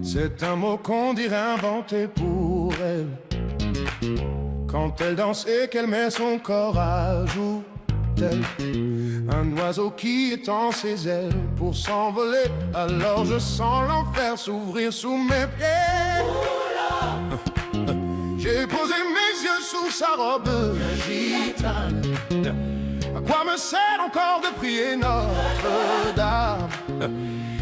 C'est un mot qu'on dirait inventé pour elle. Quand elle danse et qu'elle met son corps à jour, tel un oiseau qui étend ses ailes pour s'envoler. Alors je sens l'enfer s'ouvrir sous mes pieds. J'ai posé mes yeux sous sa robe gitane. À quoi me sert encore de prier Notre-Dame?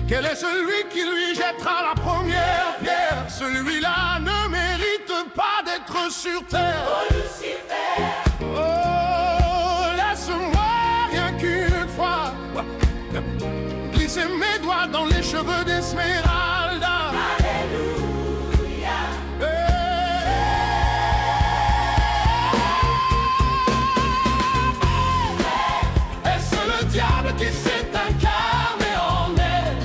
Quel est celui qui lui jettera la première pierre? Celui-là ne mérite pas d'être sur terre. Oh Lucifer, Oh, laisse-moi rien qu'une fois glisser mes doigts dans les cheveux d'Esmeralda. Alléluia. Est-ce le diable qui s'est incarné en elle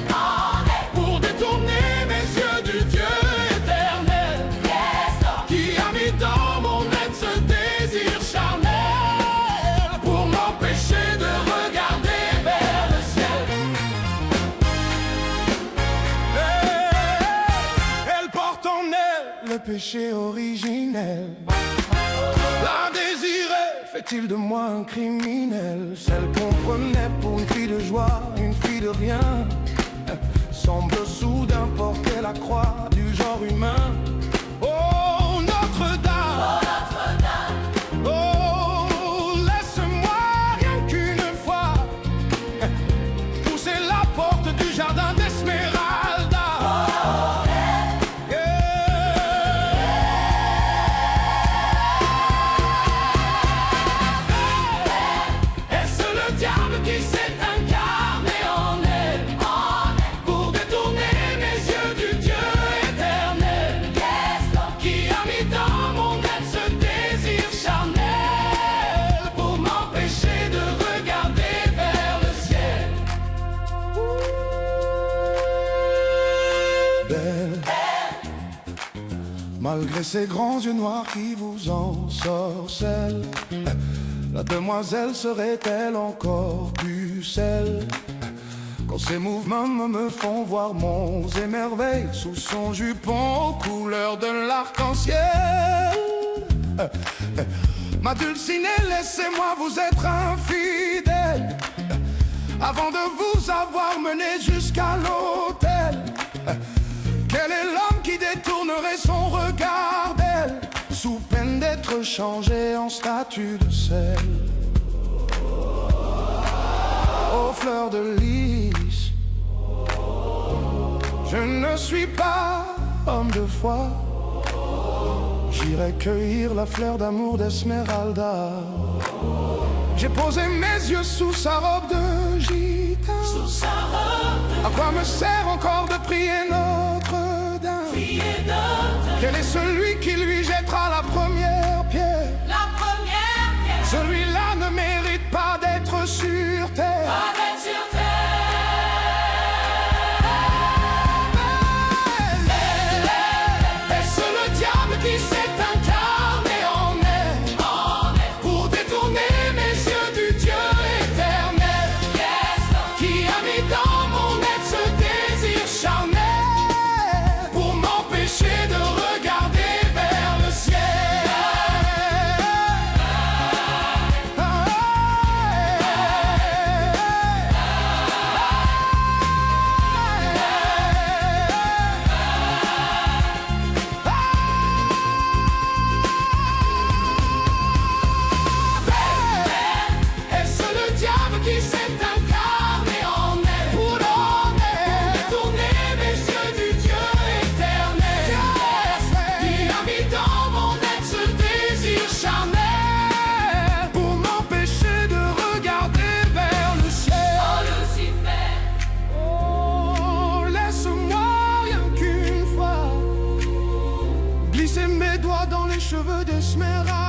pour détourner mes yeux du Dieu éternel, qui a mis dans mon être ce désir charnel pour m'empêcher de regarder vers le ciel? Elle porte en elle le péché originel. La désirée fait-il de moi un criminel? Celle qu'on prenait pour une fille de joie, une fille de rien, semble soudain porter la croix du genre humain. Oh Notre-Dame, oh laisse-moi rien qu'une fois pousser la porte du jardin d'Esmeralda. Est-ce le diable qui s'est incarné en elle pour détourner mes yeux du Dieu éternel, qui a mis dans mon être ce désir charnel pour m'empêcher de regarder vers le ciel? Belle, malgré ses grands yeux noirs qui vous ensorcellent, la demoiselle serait-elle encore pucelle? Quand ses mouvements me font voir monts et merveilles sous son jupon aux couleurs de l'arc-en-ciel. Ma Dulcinée, laissez-moi vous être infidèle avant de vous avoir mené jusqu'à l'autel. Quel est l'homme qui détournerait son regard d'elle sous peine d'être changé en statue de sel? Aux fleurs de lys, je ne suis pas homme de foi. J'irai cueillir la fleur d'amour d'Esmeralda. J'ai posé mes yeux sous sa robe de gitane. Sous sa robe À quoi me sert encore de prier Notre-Dame? prier notre, Quel est celui qui lui jettera la première pierre? la première pierre, Celui-là ne mérite pas d'être sur terre. pas d'être sur terre. Est-ce le diable qui s'est incarné en elle pour détourner mes yeux du Dieu éternel, qui a mis dans mon être ce désir charnel pour m'empêcher de regarder vers le ciel? cheveux d'esmeralda.